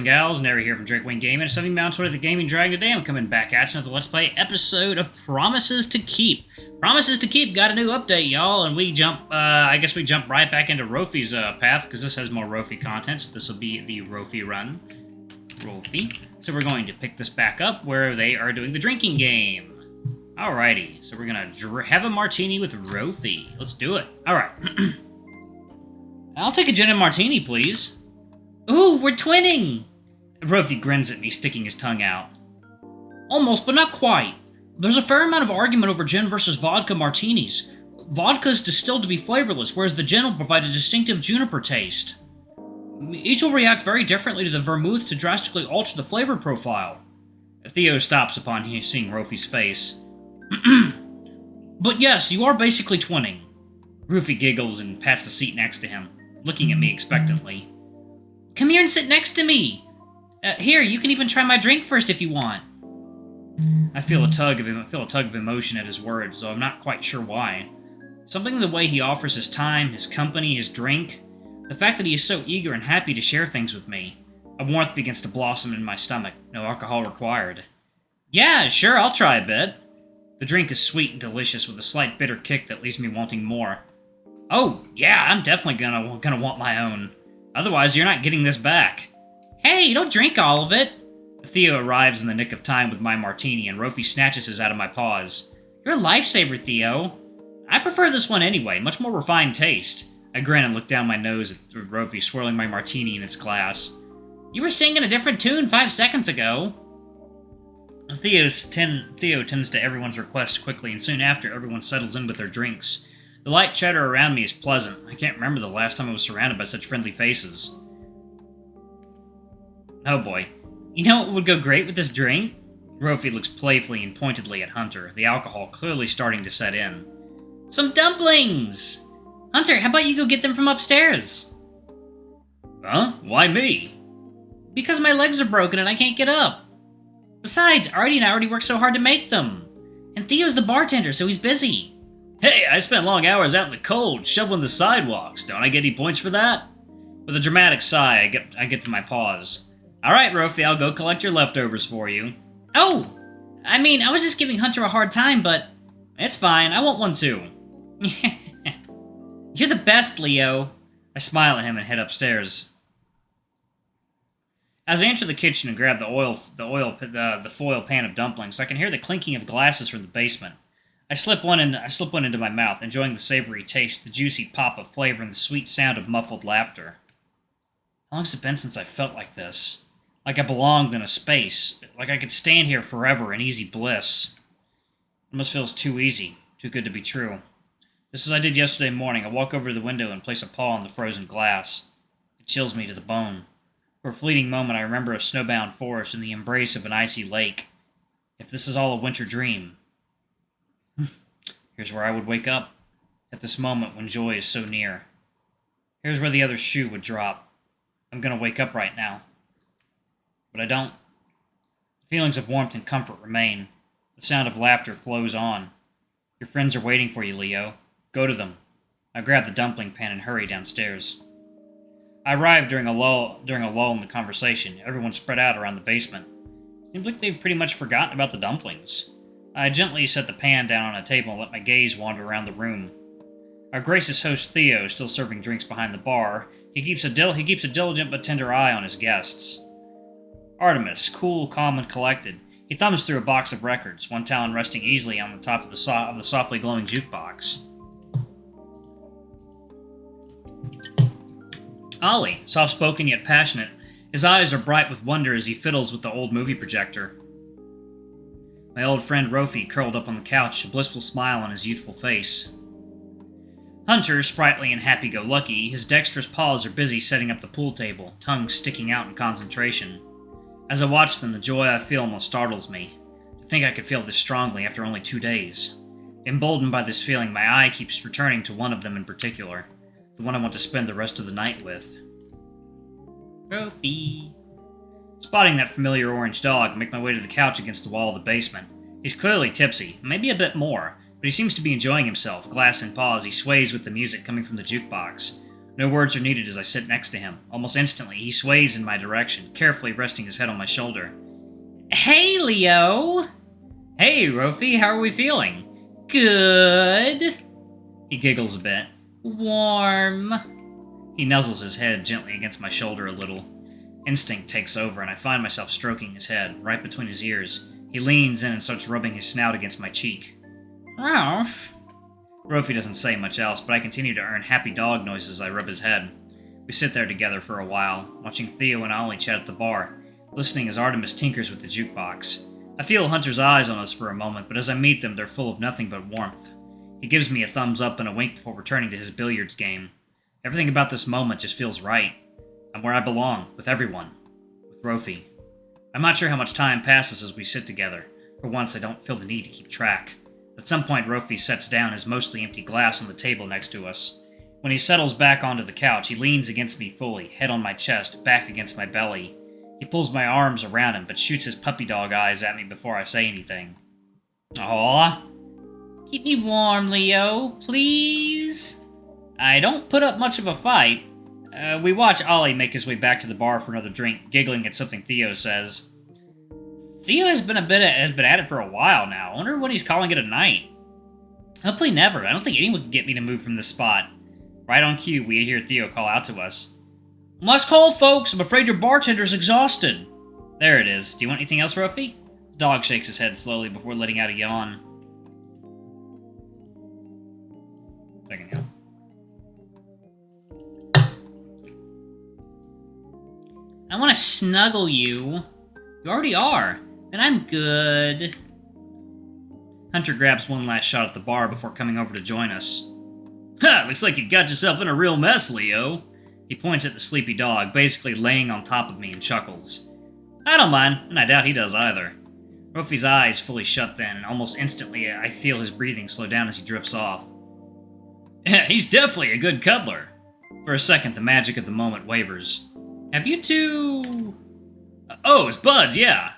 and gals, Nary here from Drake Wayne Gaming, and something mounts with the Gaming Dragon. Today I'm coming back at you with the Let's Play episode of Promises to Keep. Promises to Keep got a new update, y'all, and we jump, I guess we jump right back into Rofi's path, because this has more Rofi content, so this will be the Rofi run. Rofi. So we're going to pick this back up where they are doing the drinking game. Alrighty, so we're gonna have a martini with Rofi. Let's do it. Alright. I'll take a gin and martini, please. Ooh, we're twinning! Rofi grins at me, sticking his tongue out. Almost, but not quite. There's a fair amount of argument over gin versus vodka martinis. Vodka's distilled to be flavorless, whereas the gin will provide a distinctive juniper taste. Each will react very differently to the vermouth to drastically alter the flavor profile. Theo stops upon seeing Rofi's face. But yes, you are basically twinning. Rofi giggles and pats the seat next to him, looking at me expectantly. Come here and sit next to me. Here, you can even try my drink first if you want. I feel a tug of emotion at his words, though I'm not quite sure why. Something in the way he offers his time, his company, his drink. The fact that he is so eager and happy to share things with me. A warmth begins to blossom in my stomach. No alcohol required. Yeah, sure, I'll try a bit. The drink is sweet and delicious with a slight bitter kick that leaves me wanting more. Oh, yeah, I'm definitely gonna want my own. Otherwise, you're not getting this back. Hey, don't drink all of it! Theo arrives in the nick of time with my martini, and Rofi snatches his out of my paws. You're a lifesaver, Theo. I prefer this one anyway, much more refined taste. I grin and look down my nose at Rofi swirling my martini in its glass. You were singing a different tune 5 seconds ago. Theo tends to everyone's requests quickly, and soon after, everyone settles in with their drinks. The light chatter around me is pleasant. I can't remember the last time I was surrounded by such friendly faces. Oh boy. You know what would go great with this drink? Rofi looks playfully and pointedly at Hunter, the alcohol clearly starting to set in. Some dumplings! Hunter, how about you go get them from upstairs? Huh? Why me? Because my legs are broken and I can't get up. Besides, Artie and I already worked so hard to make them. And Theo's the bartender, so he's busy. Hey, I spent long hours out in the cold, shoveling the sidewalks. Don't I get any points for that? With a dramatic sigh, I get to my pause. Alright, Rofi, I'll go collect your leftovers for you. Oh! I mean, I was just giving Hunter a hard time, but... It's fine, I want one too. You're the best, Leo. I smile at him and head upstairs. As I enter the kitchen and grab the foil pan of dumplings, I can hear the clinking of glasses from the basement. I slip one into my mouth, enjoying the savory taste, the juicy pop of flavor, and the sweet sound of muffled laughter. How long's it been since I felt like this? Like I belonged in a space. Like I could stand here forever in easy bliss. It almost feels too easy, too good to be true. Just as I did yesterday morning, I walk over to the window and place a paw on the frozen glass. It chills me to the bone. For a fleeting moment, I remember a snowbound forest in the embrace of an icy lake. If this is all a winter dream... Here's where I would wake up, at this moment when joy is so near. Here's where the other shoe would drop. I'm gonna wake up right now. But I don't. The feelings of warmth and comfort remain. The sound of laughter flows on. Your friends are waiting for you, Leo. Go to them. I grab the dumpling pan and hurry downstairs. I arrived during a lull in the conversation. Everyone spread out around the basement. Seems like they've pretty much forgotten about the dumplings. I gently set the pan down on a table and let my gaze wander around the room. Our gracious host Theo is still serving drinks behind the bar. He keeps a diligent but tender eye on his guests. Artemis, cool, calm, and collected. He thumbs through a box of records, one talon resting easily on the top of the softly glowing jukebox. Ollie, soft-spoken yet passionate, his eyes are bright with wonder as he fiddles with the old movie projector. My old friend Rofi curled up on the couch, a blissful smile on his youthful face. Hunter, sprightly and happy-go-lucky, his dexterous paws are busy setting up the pool table, tongue sticking out in concentration. As I watch them, the joy I feel almost startles me. To think I could feel this strongly after only 2 days. Emboldened by this feeling, my eye keeps returning to one of them in particular, the one I want to spend the rest of the night with. Rofi. Spotting that familiar orange dog, I make my way to the couch against the wall of the basement. He's clearly tipsy, maybe a bit more, but he seems to be enjoying himself, glass in paw, as he sways with the music coming from the jukebox. No words are needed as I sit next to him. Almost instantly, he sways in my direction, carefully resting his head on my shoulder. Hey, Leo! Hey, Rofi, how are we feeling? Good. He giggles a bit. Warm. He nuzzles his head gently against my shoulder a little. Instinct takes over, and I find myself stroking his head, right between his ears. He leans in and starts rubbing his snout against my cheek. Ralph. Rofi doesn't say much else, but I continue to earn happy dog noises as I rub his head. We sit there together for a while, watching Theo and Ollie chat at the bar, listening as Artemis tinkers with the jukebox. I feel Hunter's eyes on us for a moment, but as I meet them, they're full of nothing but warmth. He gives me a thumbs up and a wink before returning to his billiards game. Everything about this moment just feels right. I'm where I belong, with everyone. With Rofi. I'm not sure how much time passes as we sit together. For once, I don't feel the need to keep track. At some point, Rofi sets down his mostly empty glass on the table next to us. When he settles back onto the couch, he leans against me fully, head on my chest, back against my belly. He pulls my arms around him, but shoots his puppy dog eyes at me before I say anything. Aw. Keep me warm, Leo, please. I don't put up much of a fight. We watch Ollie make his way back to the bar for another drink, giggling at something Theo says. Theo has been at it for a while now. I wonder when he's calling it a night. Hopefully never. I don't think anyone can get me to move from this spot. Right on cue, we hear Theo call out to us. Last call, folks. I'm afraid your bartender's exhausted. There it is. Do you want anything else, Rofi? The dog shakes his head slowly before letting out a yawn. Second yawn. I want to snuggle you. You already are. And I'm good. Hunter grabs one last shot at the bar before coming over to join us. Ha! Looks like you got yourself in a real mess, Leo. He points at the sleepy dog, basically laying on top of me, and chuckles. I don't mind, and I doubt he does either. Rofi's eyes fully shut then, and almost instantly I feel his breathing slow down as he drifts off. He's definitely a good cuddler. For a second, the magic of the moment wavers. Have you two... Oh, it's buds, yeah.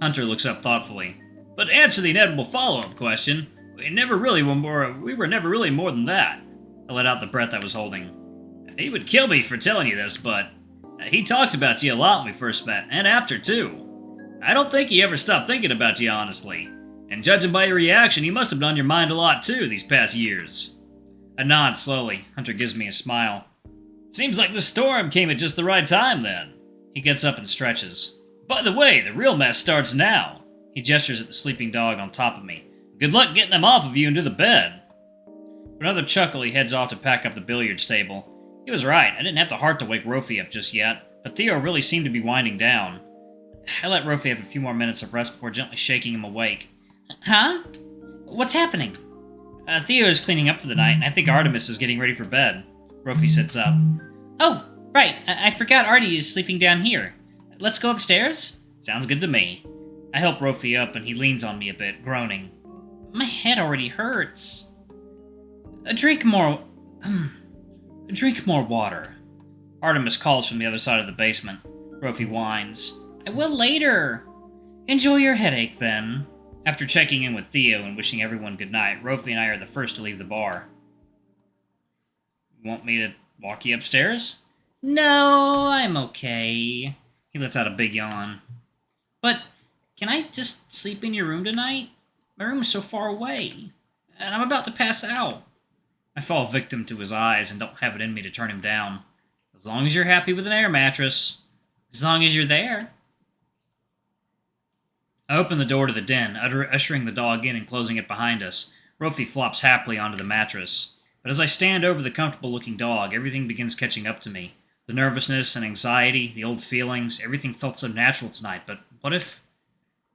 Hunter looks up thoughtfully. But to answer the inevitable follow-up question, we were never really more than that. I let out the breath I was holding. He would kill me for telling you this, but he talked about you a lot when we first met, and after, too. I don't think he ever stopped thinking about you, honestly. And judging by your reaction, he must have been on your mind a lot, too, these past years. I nod slowly. Hunter gives me a smile. Seems like the storm came at just the right time, then. He gets up and stretches. By the way, the real mess starts now. He gestures at the sleeping dog on top of me. Good luck getting him off of you into the bed. With another chuckle, he heads off to pack up the billiards table. He was right. I didn't have the heart to wake Rofi up just yet, but Theo really seemed to be winding down. I let Rofi have a few more minutes of rest before gently shaking him awake. Huh? What's happening? Theo is cleaning up for the night, and I think Artemis is getting ready for bed. Rofi sits up. Oh, right. I forgot Artie is sleeping down here. Let's go upstairs? Sounds good to me. I help Rofi up, and he leans on me a bit, groaning. My head already hurts. Drink more water. Artemis calls from the other side of the basement. Rofi whines. I will later. Enjoy your headache, then. After checking in with Theo and wishing everyone good night, Rofi and I are the first to leave the bar. Want me to walk you upstairs? No, I'm okay. He lets out a big yawn. But can I just sleep in your room tonight? My room is so far away, and I'm about to pass out. I fall victim to his eyes and don't have it in me to turn him down. As long as you're happy with an air mattress. As long as you're there. I open the door to the den, ushering the dog in and closing it behind us. Rofi flops happily onto the mattress. But as I stand over the comfortable-looking dog, everything begins catching up to me. The nervousness and anxiety, the old feelings, everything felt so natural tonight, but what if...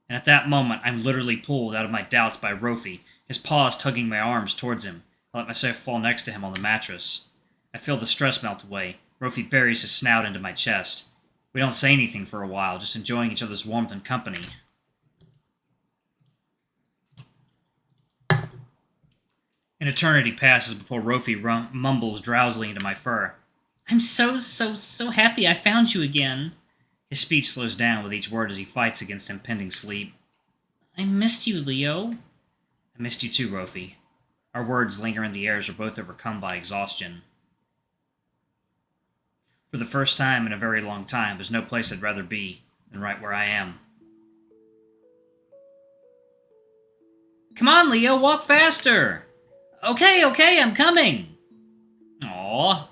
And at that moment, I'm literally pulled out of my doubts by Rofi, his paws tugging my arms towards him. I let myself fall next to him on the mattress. I feel the stress melt away. Rofi buries his snout into my chest. We don't say anything for a while, just enjoying each other's warmth and company. An eternity passes before Rofi mumbles drowsily into my fur. I'm so happy I found you again. His speech slows down with each word as he fights against impending sleep. I missed you, Leo. I missed you too, Rofi. Our words linger in the air as we're both overcome by exhaustion. For the first time in a very long time, there's no place I'd rather be than right where I am. Come on, Leo, walk faster! Okay, I'm coming! Aww.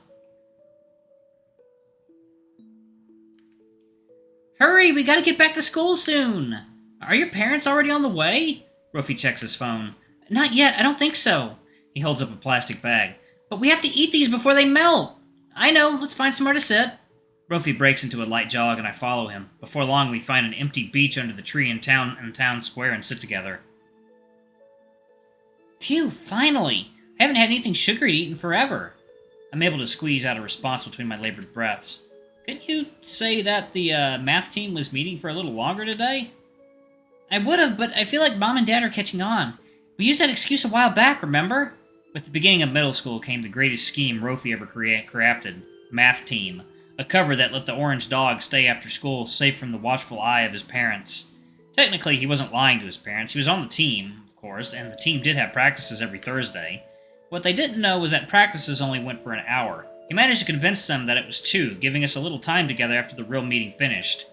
Hurry, we gotta get back to school soon! Are your parents already on the way? Rofi checks his phone. Not yet, I don't think so. He holds up a plastic bag. But we have to eat these before they melt! I know, let's find somewhere to sit. Rofi breaks into a light jog and I follow him. Before long, we find an empty beach under the tree in town square and sit together. Phew, finally! I haven't had anything sugary to eat in forever. I'm able to squeeze out a response between my labored breaths. Couldn't you say that the math team was meeting for a little longer today? I would have, but I feel like Mom and Dad are catching on. We used that excuse a while back, remember? With the beginning of middle school came the greatest scheme Rofi ever crafted. Math team. A cover that let the orange dog stay after school safe from the watchful eye of his parents. Technically, he wasn't lying to his parents. He was on the team, of course, and the team did have practices every Thursday. What they didn't know was that practices only went for an hour. He managed to convince them that it was 2, giving us a little time together after the real meeting finished.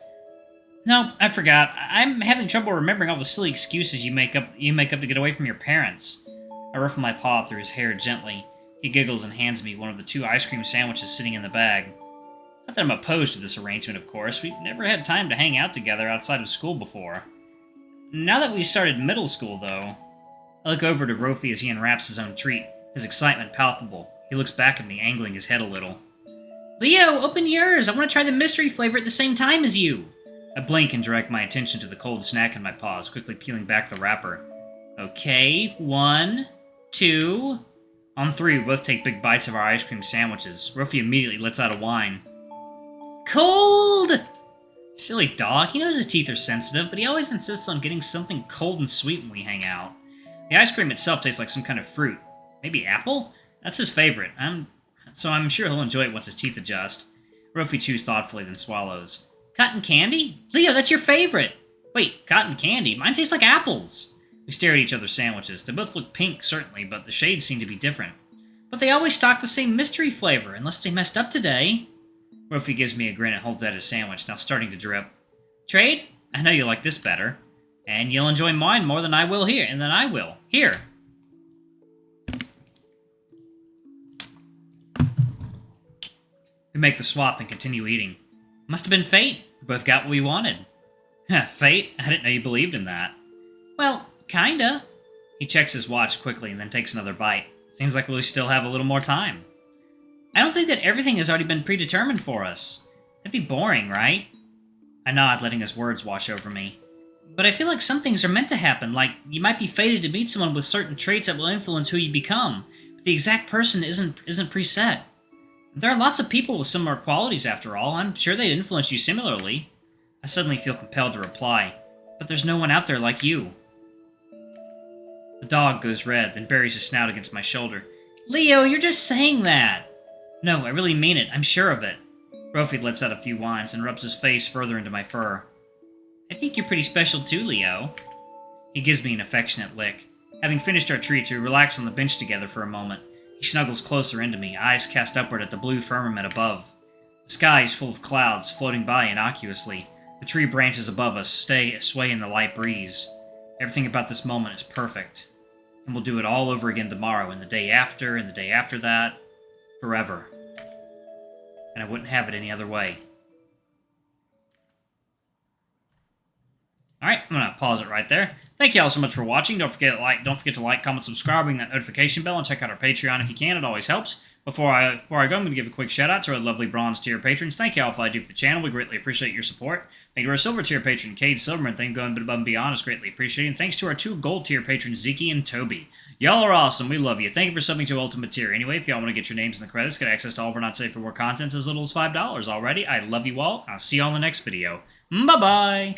No, I forgot. I'm having trouble remembering all the silly excuses you make up to get away from your parents. I ruffle my paw through his hair gently. He giggles and hands me one of the 2 ice cream sandwiches sitting in the bag. Not that I'm opposed to this arrangement, of course. We've never had time to hang out together outside of school before. Now that we've started middle school, though, I look over to Rofi as he unwraps his own treat, his excitement palpable. He looks back at me, angling his head a little. Leo, open yours! I want to try the mystery flavor at the same time as you! I blink and direct my attention to the cold snack in my paws, quickly peeling back the wrapper. Okay, 1, 2... On 3, we both take big bites of our ice cream sandwiches. Rofi immediately lets out a whine. Cold! Silly dog, he knows his teeth are sensitive, but he always insists on getting something cold and sweet when we hang out. The ice cream itself tastes like some kind of fruit. Maybe apple? That's his favorite, so I'm sure he'll enjoy it once his teeth adjust. Rofi chews thoughtfully, then swallows. Cotton candy? Leo, that's your favorite! Wait, cotton candy? Mine tastes like apples! We stare at each other's sandwiches. They both look pink, certainly, but the shades seem to be different. But they always stock the same mystery flavor, unless they messed up today. Rofi gives me a grin and holds out his sandwich, now starting to drip. Trade? I know you'll like this better. And you'll enjoy mine more than I will here, and than I will. Here. We make the swap and continue eating. Must have been fate. We both got what we wanted. Fate? I didn't know you believed in that. Well, kinda. He checks his watch quickly and then takes another bite. Seems like we still have a little more time. I don't think that everything has already been predetermined for us. That'd be boring, right? I nod, letting his words wash over me. But I feel like some things are meant to happen, like you might be fated to meet someone with certain traits that will influence who you become, but the exact person isn't preset. There are lots of people with similar qualities, after all. I'm sure they'd influence you similarly. I suddenly feel compelled to reply, but there's no one out there like you. The dog goes red, then buries his snout against my shoulder. Leo, you're just saying that! No, I really mean it. I'm sure of it. Rofi lets out a few whines and rubs his face further into my fur. I think you're pretty special too, Leo. He gives me an affectionate lick. Having finished our treats, we relax on the bench together for a moment. He snuggles closer into me, eyes cast upward at the blue firmament above. The sky is full of clouds, floating by innocuously. The tree branches above us sway in the light breeze. Everything about this moment is perfect. And we'll do it all over again tomorrow, and the day after, and the day after that. Forever. And I wouldn't have it any other way. Alright, I'm going to pause it right there. Thank you all so much for watching. Don't forget to like, comment, subscribe, ring that notification bell, and check out our Patreon if you can. It always helps. Before I go, I'm going to give a quick shout out to our lovely bronze tier patrons. Thank you all for all you do for the channel. We greatly appreciate your support. Thank you to our silver tier patron, Cade Silverman. Thank you for going above and beyond. It's greatly appreciated. And thanks to our 2 gold tier patrons, Zeke and Toby. Y'all are awesome. We love you. Thank you for subbing to Ultimate Tier. Anyway, if y'all want to get your names in the credits, get access to all of our not safe for work contents as little as $5 already. I love you all. I'll see y'all in the next video. Bye-bye.